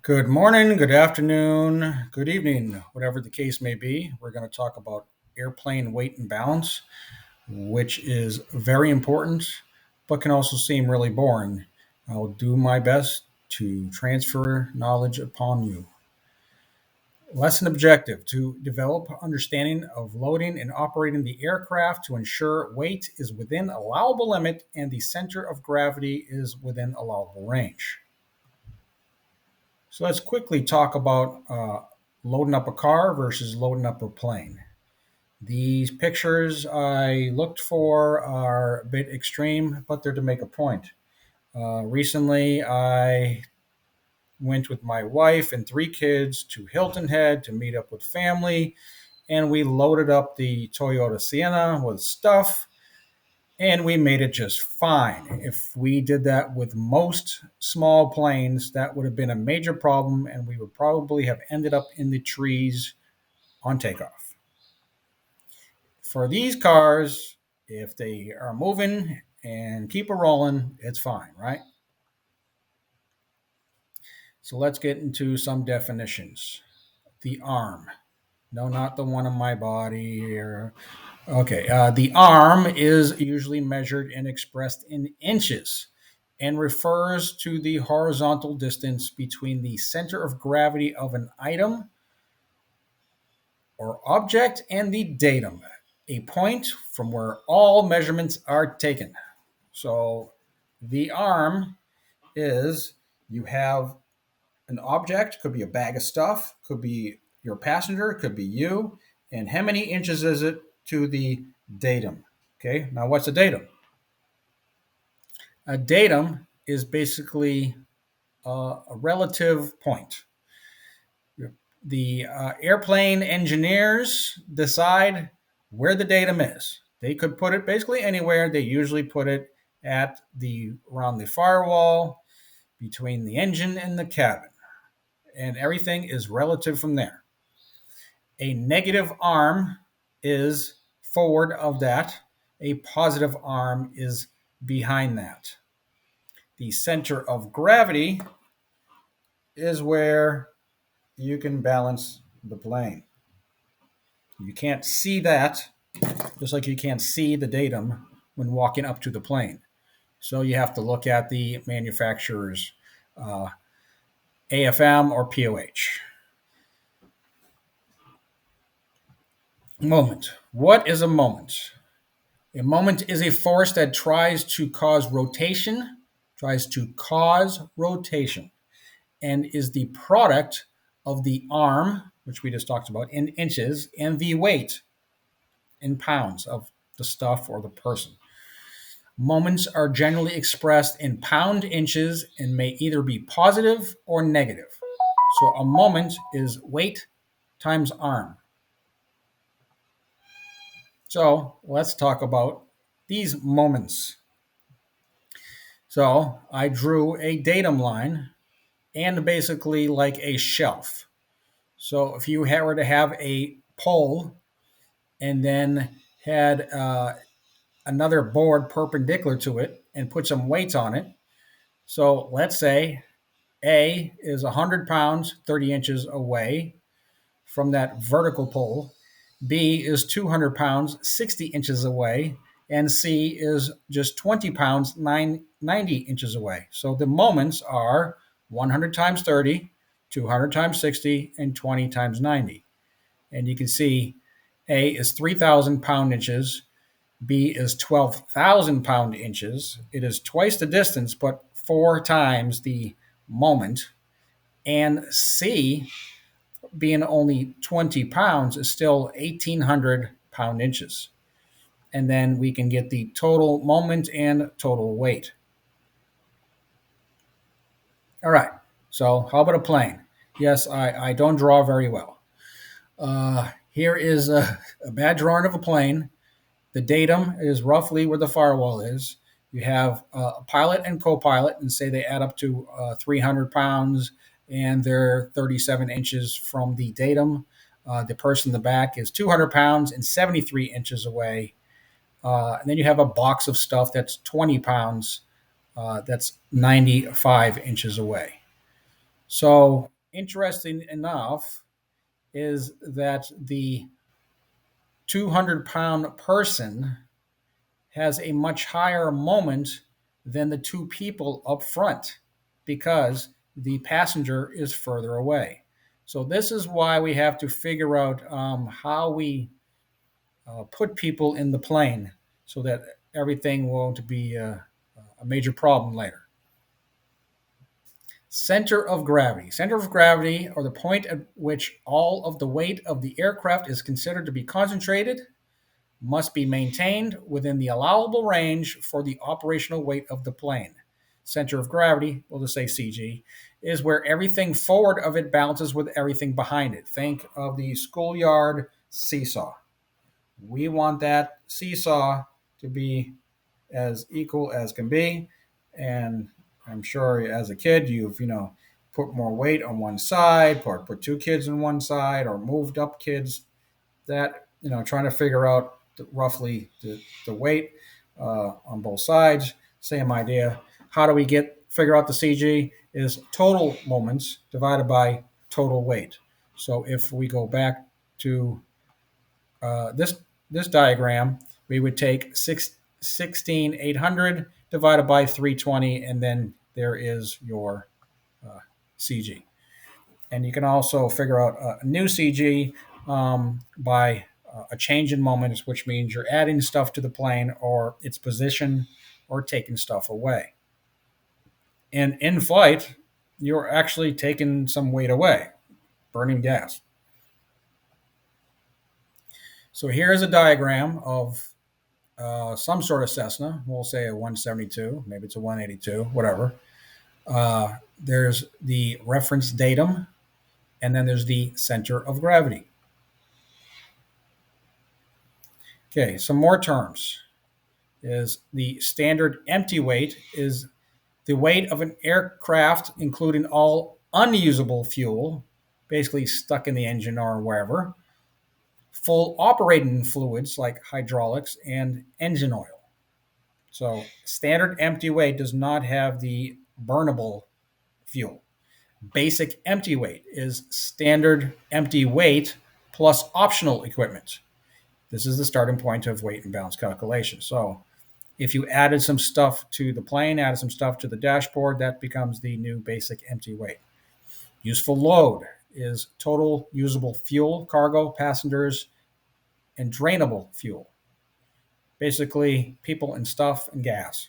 Good morning, good afternoon, good evening, whatever the case may be. We're going to talk about airplane weight and balance, which is very important, but can also seem really boring. I'll do my best to transfer knowledge upon you. Lesson objective to develop understanding of loading and operating the aircraft to ensure weight is within allowable limit and the center of gravity is within allowable range. So let's quickly talk about loading up a car versus loading up a plane. These pictures I looked for are a bit extreme, but they're to make a point. Recently, I went with my wife and three kids to Hilton Head to meet up with family, and we loaded up the Toyota Sienna with stuff and we made it just fine. If we did that with most small planes, that would have been a major problem, and we would probably have ended up in the trees on takeoff. For these cars, if they are moving and keep a rolling, it's fine, right? So let's get into some definitions. The arm. No, not the one on my body. Okay, the arm is usually measured and expressed in inches and refers to the horizontal distance between the center of gravity of an item or object and the datum, a point from where all measurements are taken. So the arm is you have an object, could be a bag of stuff, could be your passenger, could be you, and how many inches is it to the datum? Okay, now what's a datum? A datum is basically a relative point. The airplane engineers decide where the datum is. They could put it basically anywhere. They usually put it at the around the firewall between the engine and the cabin, and everything is relative from there. A negative arm is forward of that. A positive arm is behind that. The center of gravity is where you can balance the plane. You can't see that, just like you can't see the datum when walking up to the plane. So you have to look at the manufacturer's uh, AFM or POH. Moment. What is a moment? A moment is a force that tries to cause rotation, and is the product of the arm, which we just talked about, in inches, and the weight in pounds of the stuff or the person. Moments are generally expressed in pound inches and may either be positive or negative. So a moment is weight times arm. So let's talk about these moments. So I drew a datum line and basically like a shelf. So if you were to have a pole and then had another board perpendicular to it and put some weights on it. So let's say A is 100 pounds, 30 inches away from that vertical pole. B is 200 pounds, 60 inches away. And C is just 20 pounds, 90 inches away. So the moments are 100 times 30, 200 times 60, and 20 times 90. And you can see A is 3,000 pound inches, B is 12,000 pound inches. It is twice the distance, but four times the moment. And C, being only 20 pounds, is still 1,800 pound inches. And then we can get the total moment and total weight. All right. So, how about a plane? Yes, I don't draw very well. Here is a bad drawing of a plane. The datum is roughly where the firewall is. You have a pilot and co-pilot, and say they add up to 300 pounds, and they're 37 inches from the datum. The person in the back is 200 pounds and 73 inches away. And then you have a box of stuff that's 20 pounds, that's 95 inches away. So, interesting enough is that the 200-pound person has a much higher moment than the two people up front because the passenger is further away. So, this is why we have to figure out how we put people in the plane so that everything won't be a major problem later. Center of gravity. Center of gravity, or the point at which all of the weight of the aircraft is considered to be concentrated, must be maintained within the allowable range for the operational weight of the plane. Center of gravity, we'll just say CG, is where everything forward of it balances with everything behind it. Think of the schoolyard seesaw. We want that seesaw to be as equal as can be. And I'm sure as a kid, you've, put more weight on one side, or put two kids on one side, or moved up kids. That, trying to figure out roughly the weight on both sides. Same idea. How do we figure out the CG? Is total moments divided by total weight. So if we go back to this diagram, we would take 16,800 divided by 320, and then there is your CG. And you can also figure out a new CG by a change in moments, which means you're adding stuff to the plane or its position or taking stuff away. And in flight, you're actually taking some weight away, burning gas. So here's a diagram of some sort of Cessna. We'll say a 172, maybe it's a 182, whatever. There's the reference datum, and then there's the center of gravity. Okay, some more terms. Is the standard empty weight is the weight of an aircraft, including all unusable fuel, basically stuck in the engine or wherever, full operating fluids like hydraulics and engine oil. So standard empty weight does not have the burnable fuel. Basic empty weight is standard empty weight plus optional equipment. This is the starting point of weight and balance calculation. So if you added some stuff to the plane, added some stuff to the dashboard, that becomes the new basic empty weight. Useful load is total usable fuel, cargo, passengers, and drainable fuel. Basically, people and stuff and gas.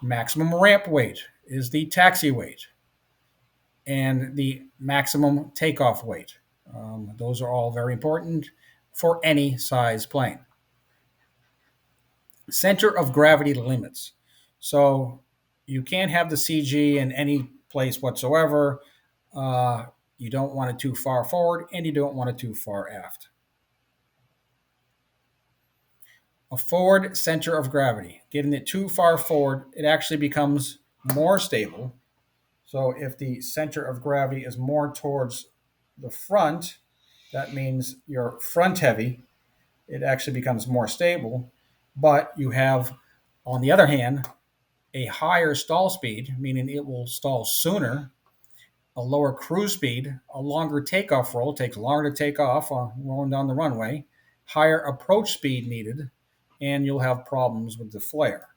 Maximum ramp weight is the taxi weight and the maximum takeoff weight. Those are all very important for any size plane. Center of gravity limits. So you can't have the CG in any place whatsoever. You don't want it too far forward, and you don't want it too far aft. A forward center of gravity. Getting it too far forward, it actually becomes more stable. So if the center of gravity is more towards the front, that means you're front heavy. It actually becomes more stable. But you have, on the other hand, a higher stall speed, meaning it will stall sooner, a lower cruise speed, a longer takeoff roll, takes longer to take off rolling down the runway, higher approach speed needed, and you'll have problems with the flare.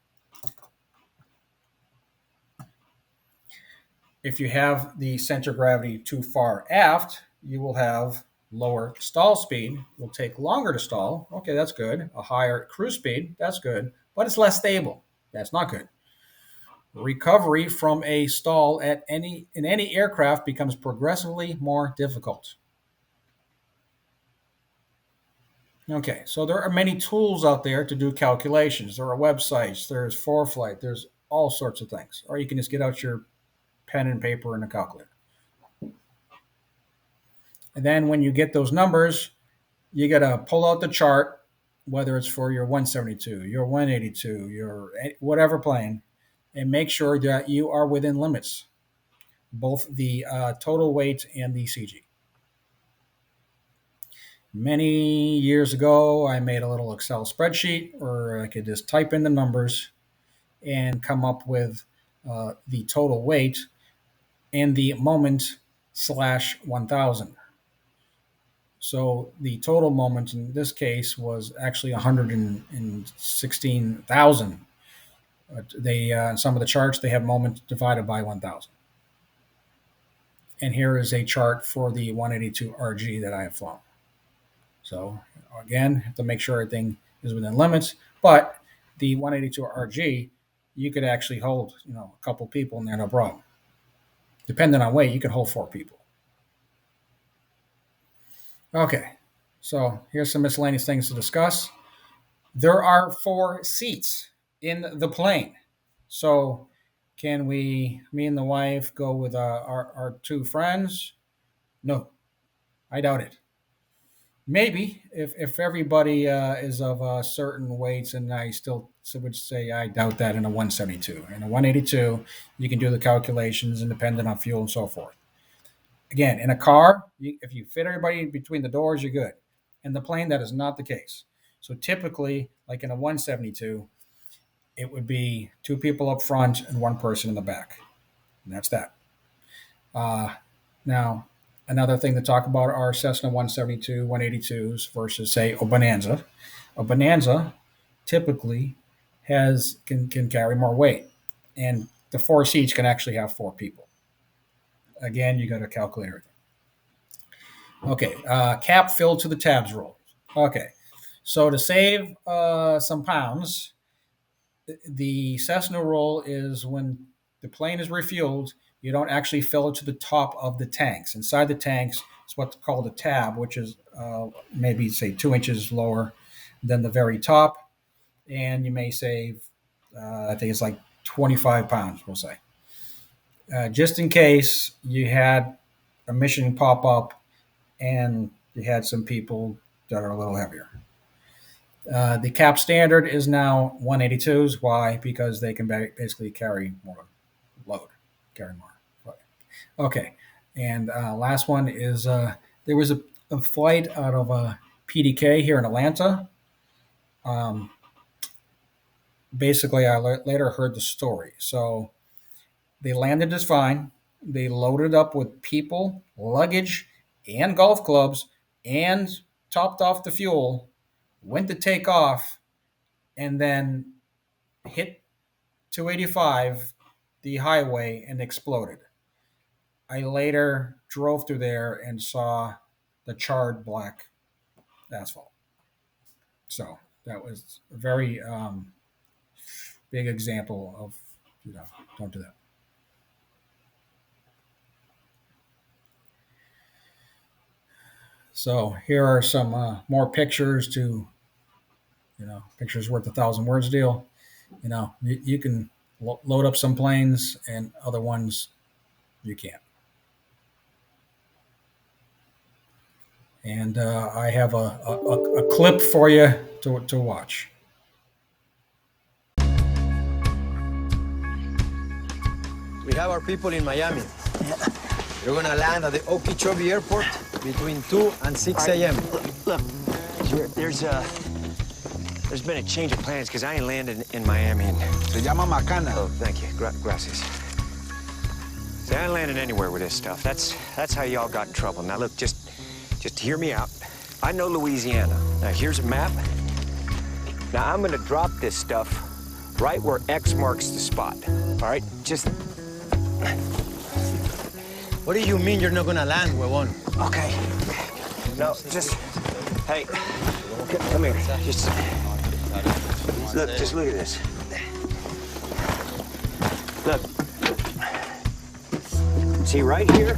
If you have the center of gravity too far aft, you will have lower stall speed, will take longer to stall. Okay, that's good. A higher cruise speed, that's good, but it's less stable. That's not good. Recovery from a stall in any aircraft becomes progressively more difficult. Okay, so there are many tools out there to do calculations. There are websites, there's ForeFlight, there's all sorts of things. Or you can just get out your pen and paper and a calculator. And then when you get those numbers, you got to pull out the chart, whether it's for your 172, your 182, your whatever plane, and make sure that you are within limits, both the total weight and the CG. Many years ago, I made a little Excel spreadsheet where I could just type in the numbers and come up with the total weight. and the moment slash 1000. So the total moment in this case was actually 116,000. They in some of the charts they have moments divided by 1000. And here is a chart for the 182 RG that I have flown. So again, have to make sure everything is within limits. But the 182 RG, you could actually hold a couple people in there, no problem. Depending on weight, you could hold 4 people. Okay, so here's some miscellaneous things to discuss. There are 4 seats in the plane. So can me and the wife, go with our 2 friends? No, I doubt it. Maybe if everybody is of certain weights, and I still would say I doubt that in a 172. In a 182, you can do the calculations independent on fuel and so forth. Again, in a car, if you fit everybody between the doors, you're good. In the plane, that is not the case. So typically, like in a 172, it would be 2 people up front and 1 person in the back. And that's that. Uh, Now, another thing to talk about are Cessna 172, 182s versus, say, a Bonanza. A Bonanza typically can carry more weight, and the 4 seats can actually have 4 people. Again, you got to calculate everything. Okay, cap filled to the tabs roll. Okay, so to save some pounds, the Cessna roll is when the plane is refueled, you don't actually fill it to the top of the tanks. Inside the tanks is what's called a tab, which is maybe, say, 2 inches lower than the very top. And you may save, I think it's like 25 pounds, we'll say. Just in case you had a mission pop up and you had some people that are a little heavier. The cap standard is now 182s. Why? Because they can basically carry more load, carry more. Okay, and last one is there was a flight out of PDK here in Atlanta. Basically, I later heard the story. So they landed just fine. They loaded up with people, luggage, and golf clubs, and topped off the fuel. Went to take off, and then hit 285, the highway, and exploded. I later drove through there and saw the charred black asphalt. So that was a very big example of, don't do that. So here are some more pictures to, pictures worth 1,000 words deal. You can load up some planes and other ones you can't. And I have a clip for you to watch. We have our people in Miami. They're gonna land at the Okeechobee Airport between 2 and 6 a.m. Look, there's been a change of plans because I ain't landing in Miami. Se llama Macana. Oh, thank you. Gracias. See, I ain't landing anywhere with this stuff. That's how y'all got in trouble. Now, look, just hear me out. I know Louisiana. Now, here's a map. Now, I'm gonna drop this stuff right where X marks the spot. All right? Just... What do you mean you're not gonna land, huevón? Okay. No, just... Hey, come here. Just look at this. Look. See right here?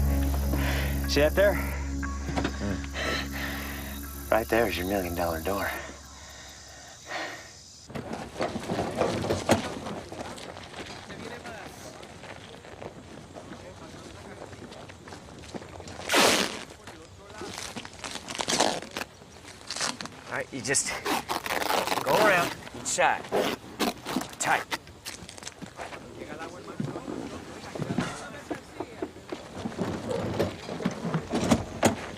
See that there? Right there's your $1 million door. All right, you just go around each side. Tight.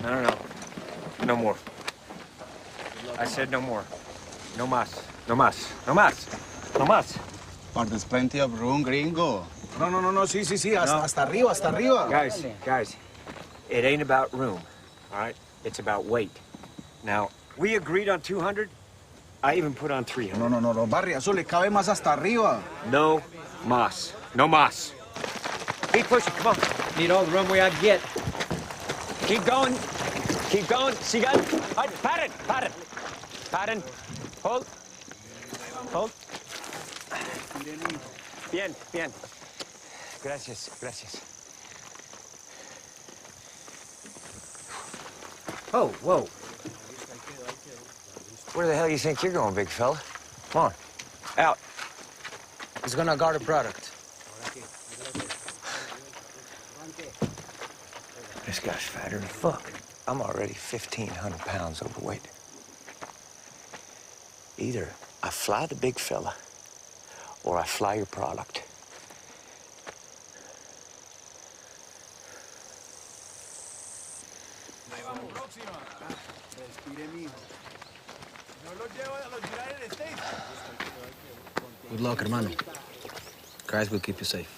No. No more. I said no more. No más. No más. No más. No más. But there's plenty of room, gringo. No, no, no, no, sí, sí, sí, hasta, No. hasta arriba, hasta arriba. Guys, it ain't about room, all right? It's about weight. Now, we agreed on 200. I even put on 300. No, no, no, no, Barry, eso le cabe más hasta arriba. No mas. No mas. Keep pushing, come on. Need all the runway I can get. Keep going. Keep going. Sigan. Paren, paren. Paren. Hold. Hold. Bien, bien. Gracias, gracias. Oh, whoa. Where the hell you think you're going, big fella? Come on. Out. He's gonna guard the product. This guy's fatter than fuck. I'm already 1,500 pounds overweight. Either I fly the big fella, or I fly your product. Good luck, hermano. Christ will keep you safe.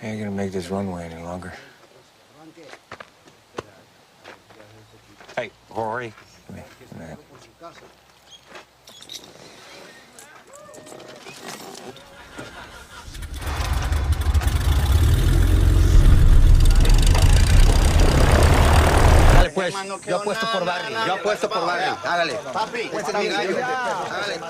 I ain't gonna make this runway any longer. Hey, Rory. Come here. Come here. Dale, pues. Yo apuesto por Barry. Yo apuesto por Barry. Hágale. Papi, este es mi gallo. Hágale.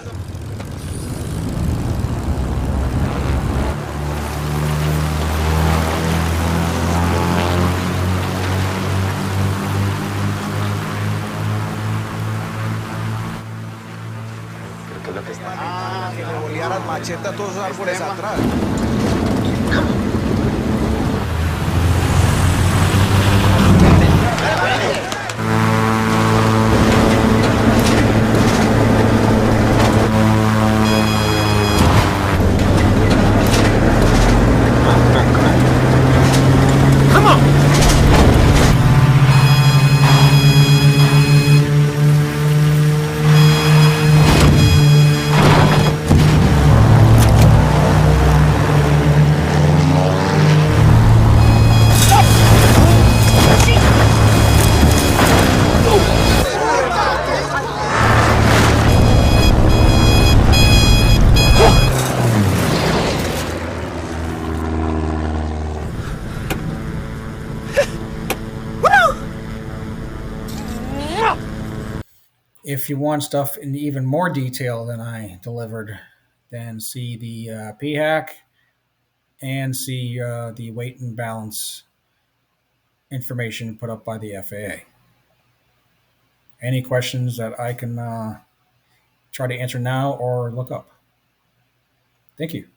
Ah, que le bolearan machete a todos esos árboles atrás. If you want stuff in even more detail than I delivered, then see the PHAC and see the weight and balance information put up by the FAA. Any questions that I can try to answer now or look up? Thank you.